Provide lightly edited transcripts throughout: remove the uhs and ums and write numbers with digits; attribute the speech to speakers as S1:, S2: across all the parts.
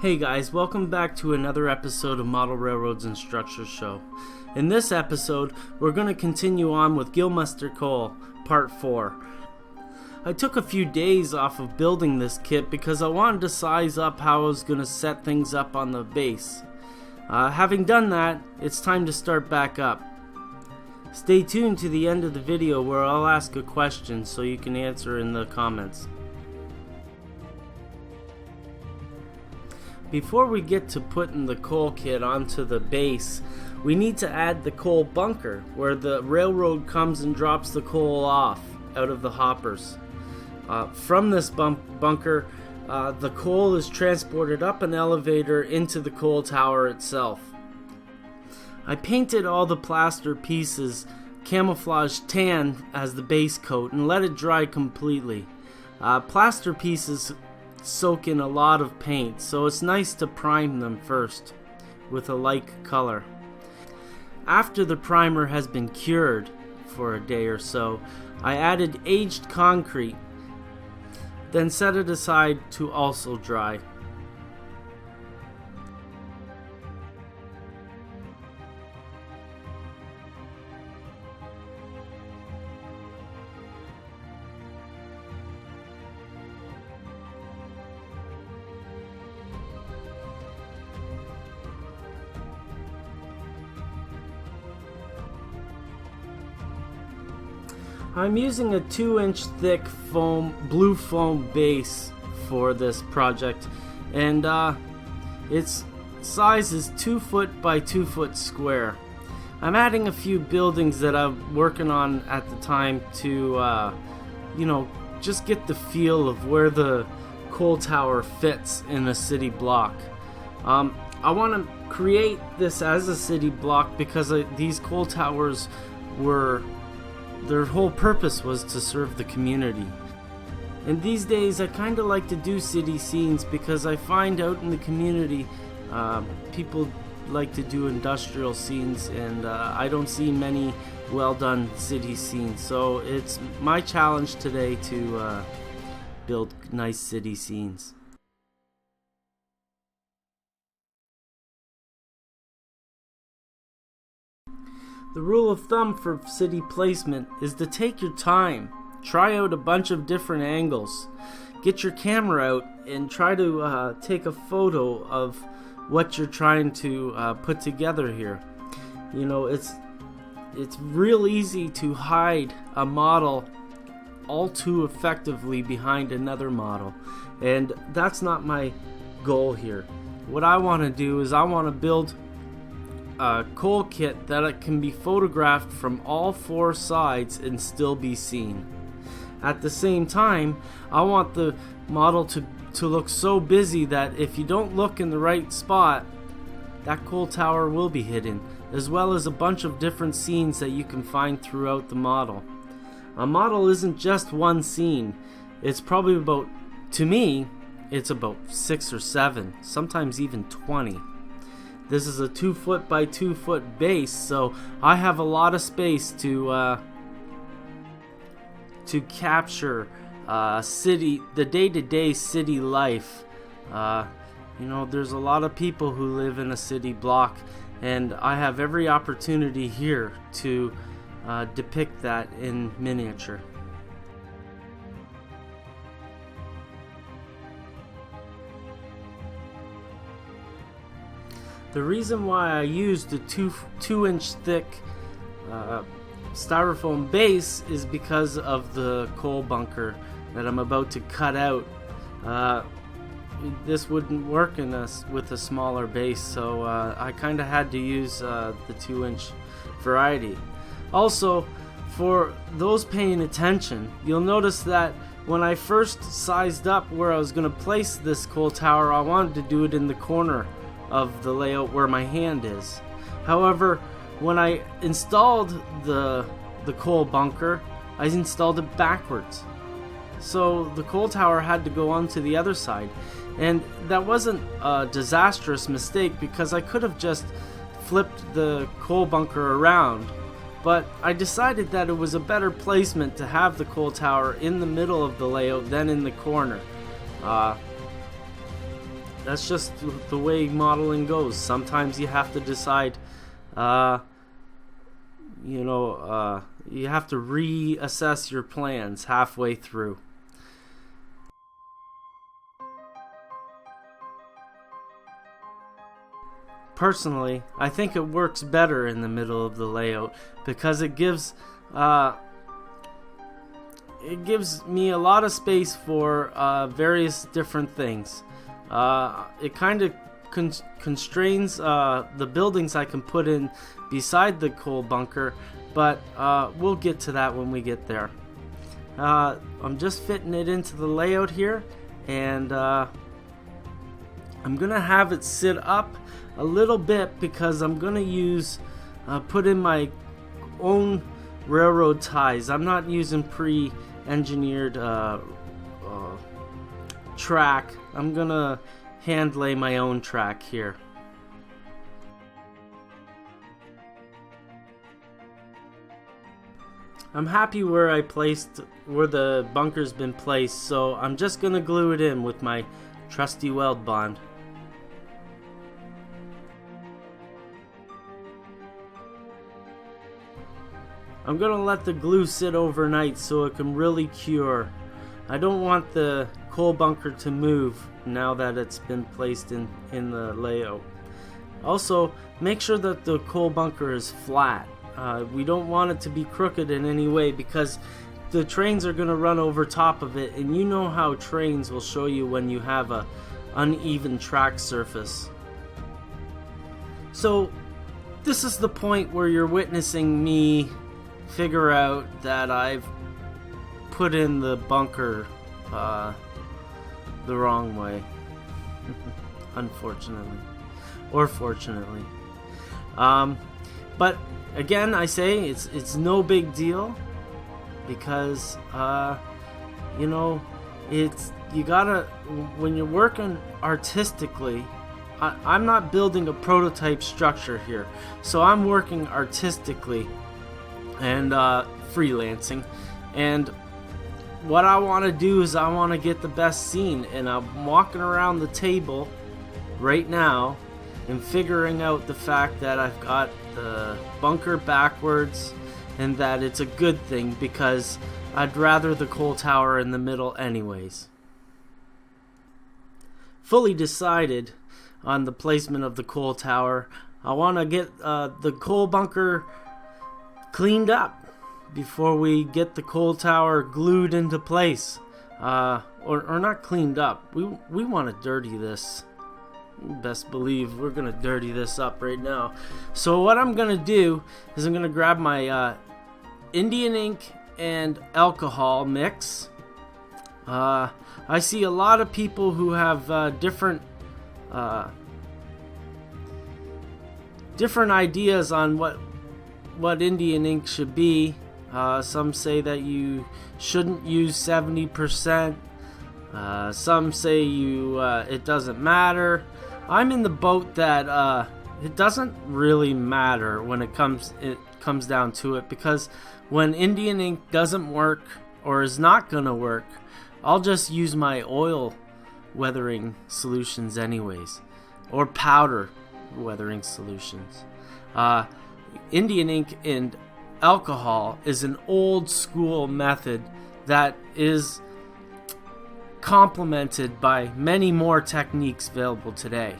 S1: Hey guys, welcome back to another episode of Model Railroads and Structures Show. In this episode, we're going to continue on with Gillmeister coal, part 4. I took a few days off of building this kit because I wanted to size up how I was going to set things up on the base. Having done that, it's time to start back up. Stay tuned to the end of the video where I'll ask a question so you can answer in the comments. Before we get to putting the coal kit onto the base, we need to add the coal bunker, where the railroad comes and drops the coal off out of the hoppers. From this bunker, the coal is transported up an elevator into the coal tower itself. I painted all the plaster pieces camouflage tan as the base coat and let it dry completely. Plaster pieces soak in a lot of paint, so it's nice to prime them first with a like color. After the primer has been cured for a day or so, I added aged concrete, then set it aside to also dry. I'm using a 2-inch thick blue foam base for this project, and its size is 2 foot by 2 foot square. I'm adding a few buildings that I'm working on at the time to, just get the feel of where the coal tower fits in a city block. I want to create this as a city block because these coal towers their whole purpose was to serve the community. And these days I kind of like to do city scenes because I find out in the community people like to do industrial scenes, and I don't see many well done city scenes. So it's my challenge today to build nice city scenes. The rule of thumb for city placement is to take your time, try out a bunch of different angles, get your camera out and try to take a photo of what you're trying to put together here. You know, it's real easy to hide a model all too effectively behind another model, and that's not my goal here. What I want to do is I want to build a coal kit that it can be photographed from all 4 sides and still be seen. At the same time, I want the model to look so busy that if you don't look in the right spot, that coal tower will be hidden, as well as a bunch of different scenes that you can find throughout the model. A model isn't just one scene. It's probably to me, it's about 6 or 7, sometimes even 20. This is a 2 foot by 2 foot base, so I have a lot of space to capture the day-to-day city life. There's a lot of people who live in a city block, and I have every opportunity here to depict that in miniature. The reason why I used a 2-inch thick styrofoam base is because of the coal bunker that I'm about to cut out. This wouldn't work with a smaller base, so I kind of had to use the 2-inch variety. Also, for those paying attention, you'll notice that when I first sized up where I was going to place this coal tower, I wanted to do it in the corner of the layout where my hand is. However, when I installed the coal bunker, I installed it backwards. So the coal tower had to go onto the other side. And that wasn't a disastrous mistake because I could have just flipped the coal bunker around. But I decided that it was a better placement to have the coal tower in the middle of the layout than in the corner. that's just the way modeling goes. Sometimes you have to decide, you have to reassess your plans halfway through. Personally, I think it works better in the middle of the layout because it gives me a lot of space for various different things. It kind of constrains the buildings I can put in beside the coal bunker, but we'll get to that when we get there. I'm just fitting it into the layout here, and I'm gonna have it sit up a little bit because I'm gonna put in my own railroad ties. I'm not using pre-engineered track. I'm gonna hand lay my own track here. I'm happy where the bunker's been placed, so I'm just gonna glue it in with my trusty weld bond. I'm gonna let the glue sit overnight so it can really cure. I don't want the coal bunker to move now that it's been placed in the layout. Also, make sure that the coal bunker is flat. We don't want it to be crooked in any way because the trains are gonna run over top of it, and you know how trains will show you when you have a uneven track surface. So this is the point where you're witnessing me figure out that I've put in the bunker the wrong way. Unfortunately, or fortunately. But again, I say it's no big deal because you gotta, when you're working artistically, I'm not building a prototype structure here, so I'm working artistically and freelancing, and what I want to do is I want to get the best scene, and I'm walking around the table right now and figuring out the fact that I've got the bunker backwards and that it's a good thing because I'd rather the coal tower in the middle anyways. Fully decided on the placement of the coal tower. I want to get the coal bunker cleaned up before we get the coal tower glued into place, or not cleaned up. We want to dirty this. Best believe we're gonna dirty this up right now. So what I'm gonna do is I'm gonna grab my Indian ink and alcohol mix. I see a lot of people who have different ideas on what Indian ink should be. Some say that you shouldn't use 70%. Some say it doesn't matter. I'm in the boat that it doesn't really matter when it comes down to it, because when Indian ink doesn't work or is not gonna work, I'll just use my oil weathering solutions anyways, or powder weathering solutions. Indian ink and alcohol is an old school method that is complemented by many more techniques available today.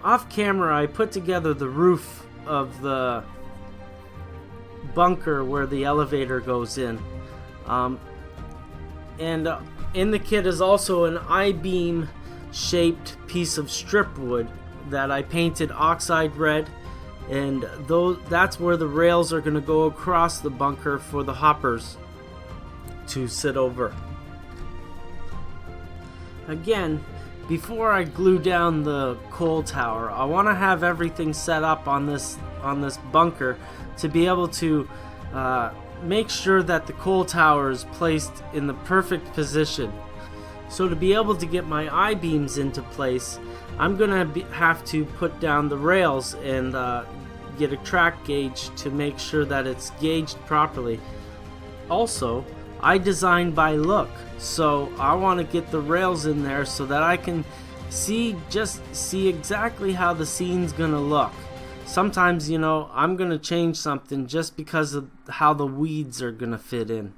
S1: Off camera, I put together the roof of the bunker where the elevator goes in. And in the kit is also an I-beam shaped piece of strip wood that I painted oxide red, and that's where the rails are going to go across the bunker for the hoppers to sit over. Again, before I glue down the coal tower, I want to have everything set up on this bunker to be able to make sure that the coal tower is placed in the perfect position. So to be able to get my I-beams into place, I'm gonna have to put down the rails and get a track gauge to make sure that it's gauged properly. Also, I design by look, so I want to get the rails in there so that I can see exactly how the scene's gonna look. Sometimes, you know, I'm gonna change something just because of how the weeds are gonna fit in,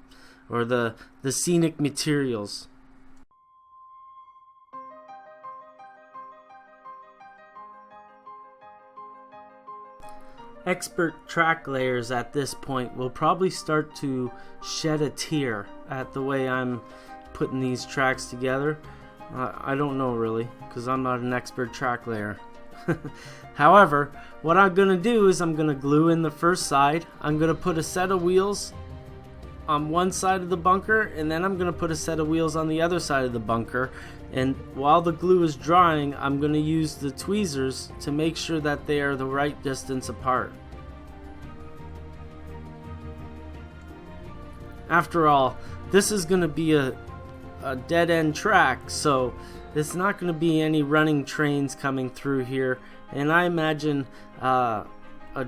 S1: or the scenic materials. Expert track layers at this point will probably start to shed a tear at the way I'm putting these tracks together. I don't know really, because I'm not an expert track layer. However, what I'm going to do is I'm going to glue in the first side. I'm going to put a set of wheels on one side of the bunker, and then I'm going to put a set of wheels on the other side of the bunker. And while the glue is drying, I'm going to use the tweezers to make sure that they are the right distance apart. After all, this is going to be a dead-end track, so there's not going to be any running trains coming through here, and I imagine a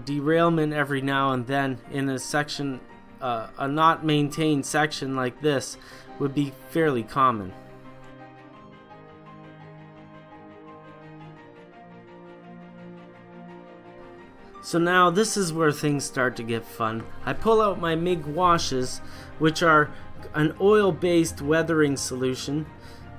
S1: derailment every now and then in a section, a not maintained section like this would be fairly common. So now this is where things start to get fun. I pull out my MIG washes, which are an oil-based weathering solution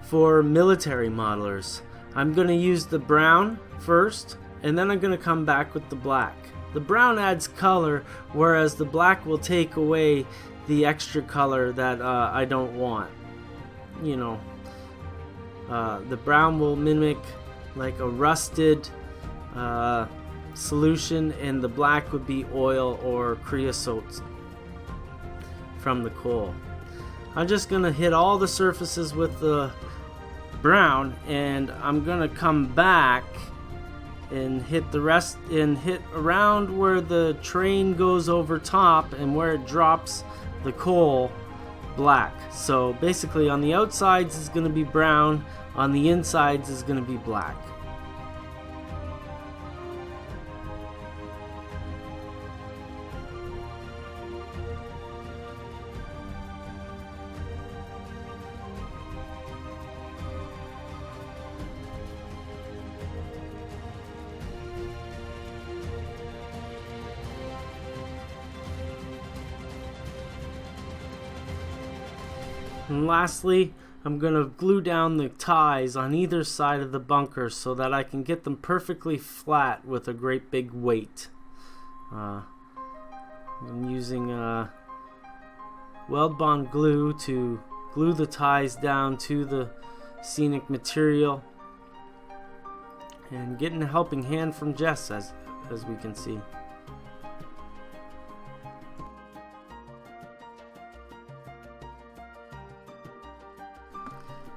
S1: for military modelers. I'm going to use the brown first, and then I'm going to come back with the black. The brown adds color, whereas the black will take away the extra color that I don't want. You know, the brown will mimic like a rusted solution, and the black would be oil or creosote from the coal. I'm just gonna hit all the surfaces with the brown, and I'm gonna come back and hit the rest, and hit around where the train goes over top and where it drops the coal black. So basically on the outsides is gonna be brown, on the insides is gonna be black. And lastly, I'm going to glue down the ties on either side of the bunker so that I can get them perfectly flat with a great big weight. I'm using weld bond glue to glue the ties down to the scenic material, and getting a helping hand from Jess as we can see.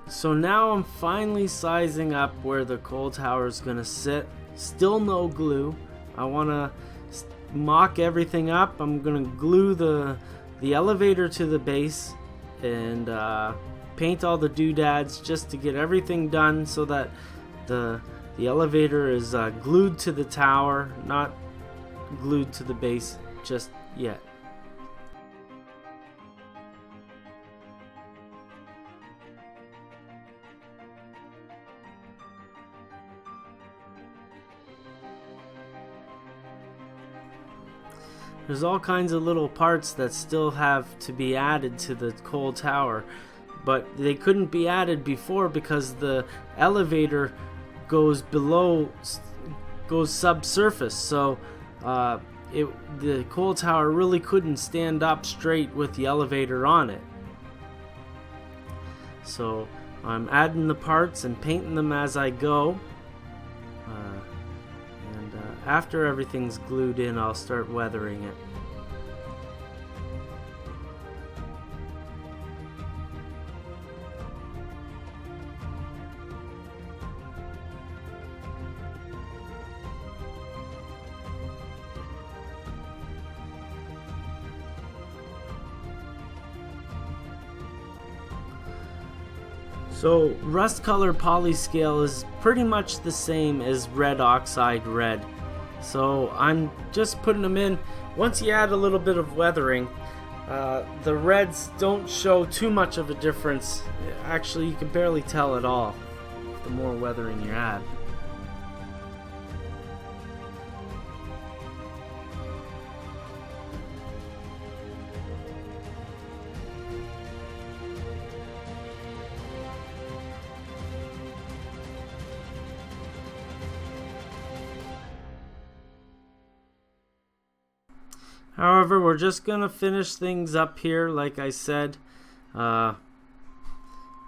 S1: So now I'm finally sizing up where the coal tower is going to sit. Still no glue. I want to mock everything up. I'm going to glue the elevator to the base and paint all the doodads just to get everything done so that the elevator is glued to the tower, not glued to the base just yet. There's all kinds of little parts that still have to be added to the coal tower, but they couldn't be added before because the elevator goes subsurface, so the coal tower really couldn't stand up straight with the elevator on it. So I'm adding the parts and painting them as I go. After everything's glued in, I'll start weathering it. So rust color polyscale is pretty much the same as red oxide red. So I'm just putting them in. Once you add a little bit of weathering, the reds don't show too much of a difference. Actually, you can barely tell at all the more weathering you add. However, we're just going to finish things up here. Like I said, we're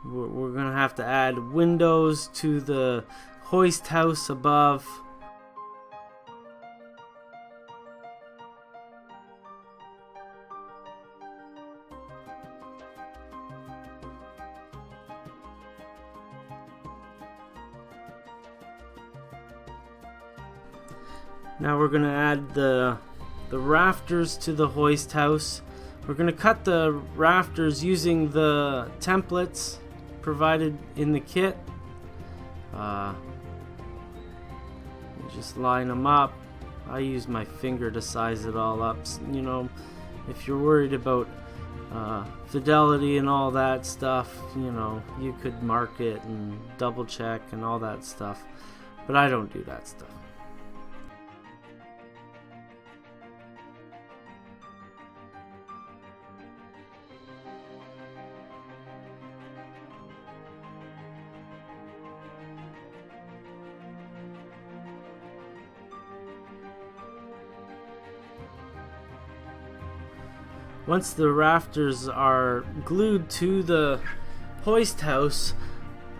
S1: going to have to add windows to the hoist house above. Now we're going to add the rafters to the hoist house. We're going to cut the rafters using the templates provided in the kit. Just line them up. I use my finger to size it all up. You know, if you're worried about fidelity and all that stuff, you know, you could mark it and double check and all that stuff. But I don't do that stuff. Once the rafters are glued to the hoist house,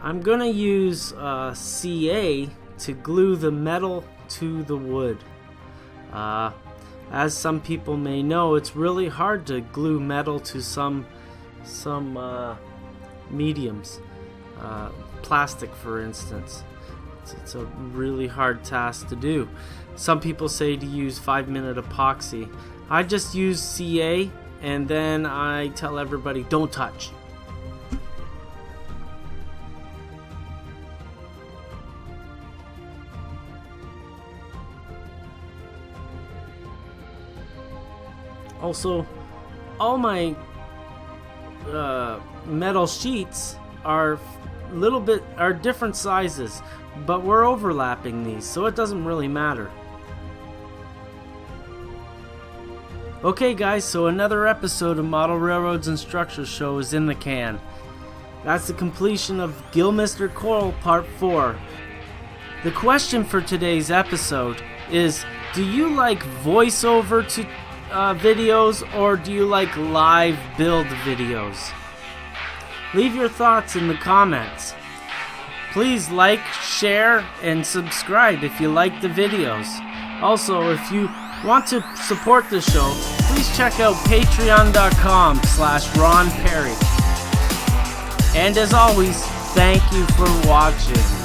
S1: I'm gonna use CA to glue the metal to the wood. As some people may know, it's really hard to glue metal to some mediums, plastic for instance. It's a really hard task to do. Some people say to use 5-minute epoxy. I just use CA, and then I tell everybody, don't touch. Also, all my metal sheets are different sizes, but we're overlapping these, so it doesn't really matter. Okay guys, so another episode of Model Railroads and Structures Show is in the can. That's the completion of Gillmeister Coral Part 4. The question for today's episode is, do you like voiceover to videos, or do you like live build videos? Leave your thoughts in the comments. Please like, share, and subscribe if you like the videos. Also, if you want to support the show, please check out patreon.com/Ron Perry. And as always, thank you for watching.